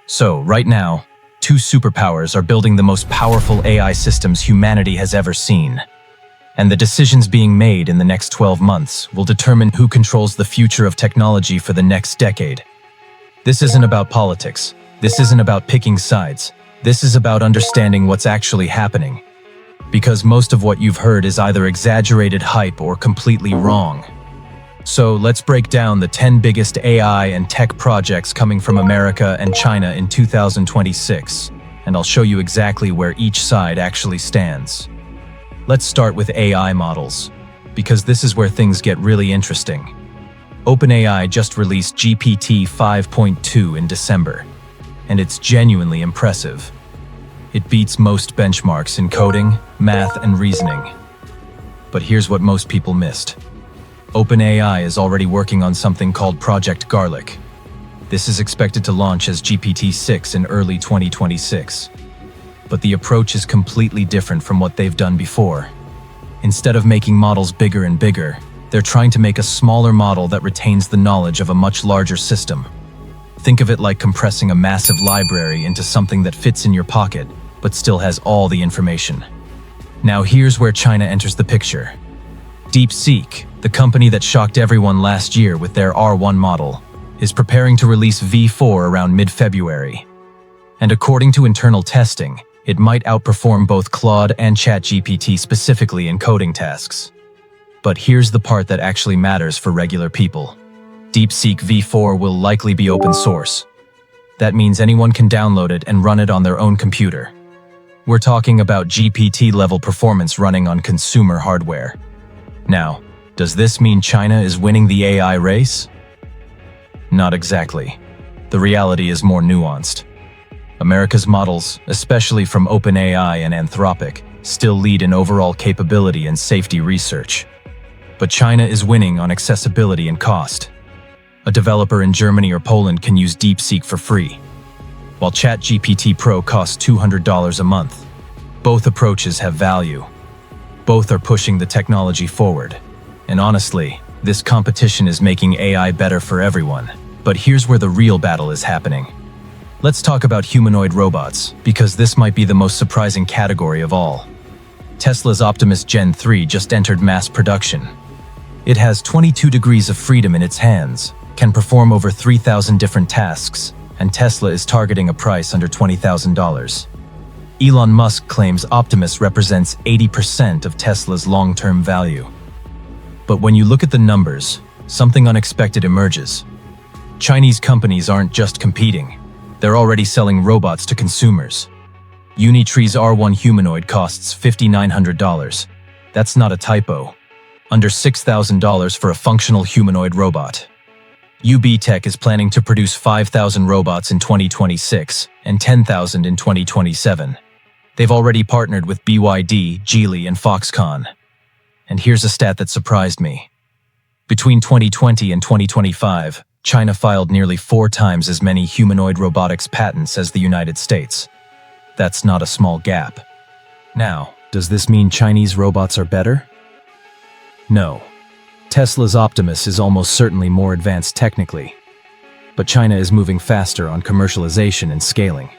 So, right now, two superpowers are building the most powerful AI systems humanity has ever seen. And the decisions being made in the next 12 months will determine who controls the future of technology for the next decade. This isn't about politics. This isn't about picking sides. This is about understanding what's actually happening. Because most of what you've heard is either exaggerated hype or completely wrong. So let's break down the 10 biggest AI and tech projects coming from America and China in 2026, and I'll show you exactly where each side actually stands. Let's start with AI models, because this is where things get really interesting. OpenAI just released GPT 5.2 in December, and it's genuinely impressive. It beats most benchmarks in coding, math, and reasoning. But here's what most people missed. OpenAI is already working on something called Project Garlic. This is expected to launch as GPT-6 in early 2026. But the approach is completely different from what they've done before. Instead of making models bigger and bigger, they're trying to make a smaller model that retains the knowledge of a much larger system. Think of it like compressing a massive library into something that fits in your pocket, but still has all the information. Now here's where China enters the picture. DeepSeek, the company that shocked everyone last year with their R1 model, is preparing to release V4 around mid-February. And according to internal testing, it might outperform both Claude and ChatGPT specifically in coding tasks. But here's the part that actually matters for regular people. DeepSeek V4 will likely be open source. That means anyone can download it and run it on their own computer. We're talking about GPT-level performance running on consumer hardware. Now, does this mean China is winning the AI race? Not exactly. The reality is more nuanced. America's models, especially from OpenAI and Anthropic, still lead in overall capability and safety research. But China is winning on accessibility and cost. A developer in Germany or Poland can use DeepSeek for free, while ChatGPT Pro costs $200 a month. Both approaches have value. Both are pushing the technology forward. And honestly, this competition is making AI better for everyone. But here's where the real battle is happening. Let's talk about humanoid robots, because this might be the most surprising category of all. Tesla's Optimus Gen 3 just entered mass production. It has 22 degrees of freedom in its hands, can perform over 3,000 different tasks, and Tesla is targeting a price under $20,000. Elon Musk claims Optimus represents 80% of Tesla's long-term value. But when you look at the numbers, something unexpected emerges. Chinese companies aren't just competing. They're already selling robots to consumers. Unitree's R1 Humanoid costs $5,900. That's not a typo. Under $6,000 for a functional humanoid robot. UB Tech is planning to produce 5,000 robots in 2026 and 10,000 in 2027. They've already partnered with BYD, Geely, and Foxconn. And here's a stat that surprised me. Between 2020 and 2025, China filed nearly 4 times as many humanoid robotics patents as the United States. That's not a small gap. Now, does this mean Chinese robots are better? No. Tesla's Optimus is almost certainly more advanced technically. But China is moving faster on commercialization and scaling.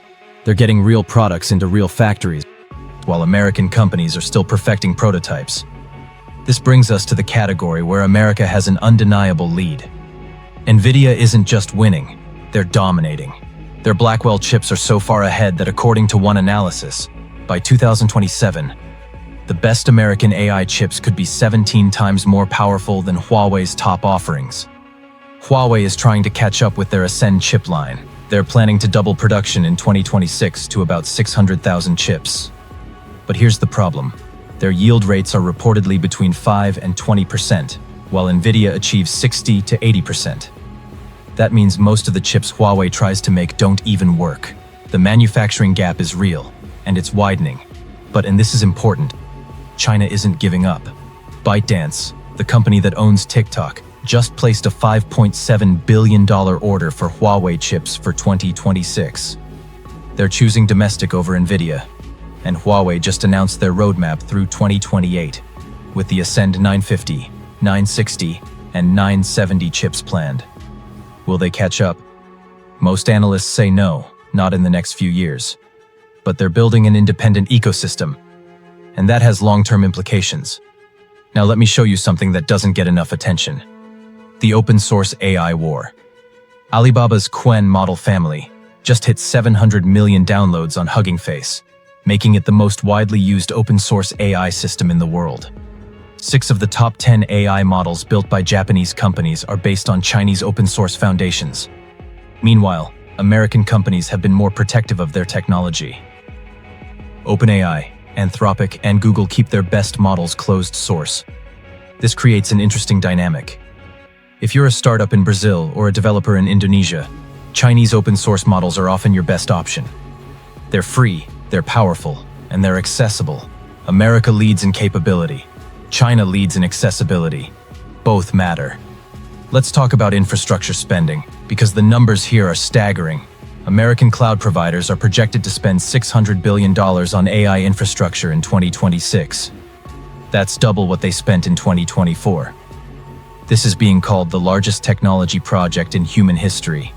They're getting real products into real factories, while American companies are still perfecting prototypes. This brings us to the category where America has an undeniable lead. NVIDIA isn't just winning, they're dominating. Their Blackwell chips are so far ahead that according to one analysis, by 2027, the best American AI chips could be 17 times more powerful than Huawei's top offerings. Huawei is trying to catch up with their Ascend chip line. They're planning to double production in 2026 to about 600,000 chips. But here's the problem. Their yield rates are reportedly between 5 and 20%, while NVIDIA achieves 60 to 80%. That means most of the chips Huawei tries to make don't even work. The manufacturing gap is real, and it's widening. But, and this is important, China isn't giving up. ByteDance, the company that owns TikTok, just placed a $5.7 billion order for Huawei chips for 2026. They're choosing domestic over NVIDIA, and Huawei just announced their roadmap through 2028, with the Ascend 950, 960, and 970 chips planned. Will they catch up? Most analysts say no, not in the next few years. But they're building an independent ecosystem, and that has long-term implications. Now let me show you something that doesn't get enough attention. The open-source AI war. Alibaba's Qwen model family just hit 700 million downloads on Hugging Face, making it the most widely used open-source AI system in the world. 6 of the top 10 AI models built by Japanese companies are based on Chinese open-source foundations. Meanwhile, American companies have been more protective of their technology. OpenAI, Anthropic, and Google keep their best models closed source. This creates an interesting dynamic. If you're a startup in Brazil or a developer in Indonesia, Chinese open-source models are often your best option. They're free, they're powerful, and they're accessible. America leads in capability. China leads in accessibility. Both matter. Let's talk about infrastructure spending, because the numbers here are staggering. American cloud providers are projected to spend $600 billion on AI infrastructure in 2026. That's double what they spent in 2024. This is being called the largest technology project in human history.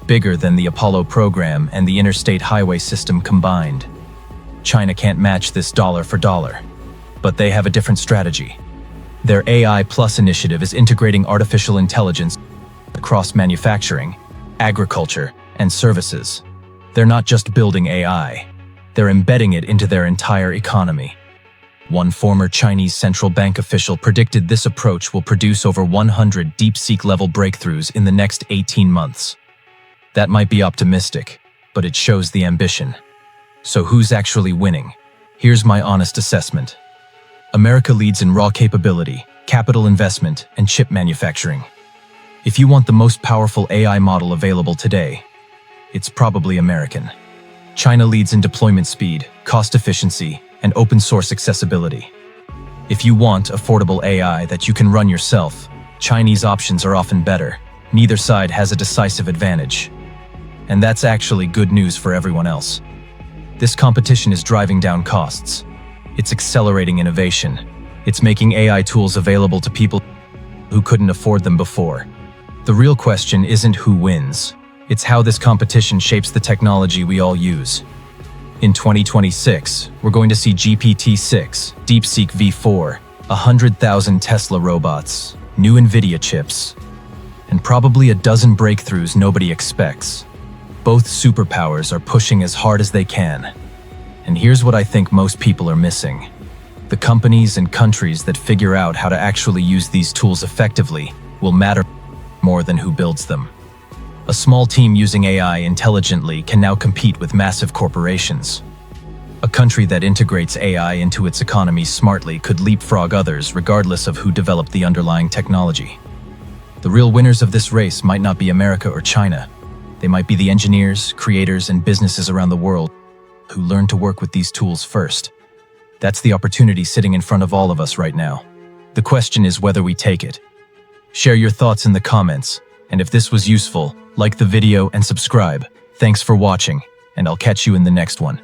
Bigger than the Apollo program and the interstate highway system combined. China can't match this dollar for dollar. But they have a different strategy. Their AI Plus initiative is integrating artificial intelligence across manufacturing, agriculture, and services. They're not just building AI, they're embedding it into their entire economy. One former Chinese central bank official predicted this approach will produce over 100 DeepSeek-level breakthroughs in the next 18 months. That might be optimistic, but it shows the ambition. So who's actually winning? Here's my honest assessment. America leads in raw capability, capital investment, and chip manufacturing. If you want the most powerful AI model available today, it's probably American. China leads in deployment speed, cost efficiency, and open-source accessibility. If you want affordable AI that you can run yourself, Chinese options are often better. Neither side has a decisive advantage. And that's actually good news for everyone else. This competition is driving down costs. It's accelerating innovation. It's making AI tools available to people who couldn't afford them before. The real question isn't who wins. It's how this competition shapes the technology we all use. In 2026, we're going to see GPT-6, DeepSeek V4, 100,000 Tesla robots, new NVIDIA chips, and probably a dozen breakthroughs nobody expects. Both superpowers are pushing as hard as they can. And here's what I think most people are missing. The companies and countries that figure out how to actually use these tools effectively will matter more than who builds them. A small team using AI intelligently can now compete with massive corporations. A country that integrates AI into its economy smartly could leapfrog others regardless of who developed the underlying technology. The real winners of this race might not be America or China. They might be the engineers, creators, and businesses around the world who learn to work with these tools first. That's the opportunity sitting in front of all of us right now. The question is whether we take it. Share your thoughts in the comments, and if this was useful, like the video and subscribe. Thanks for watching, and I'll catch you in the next one.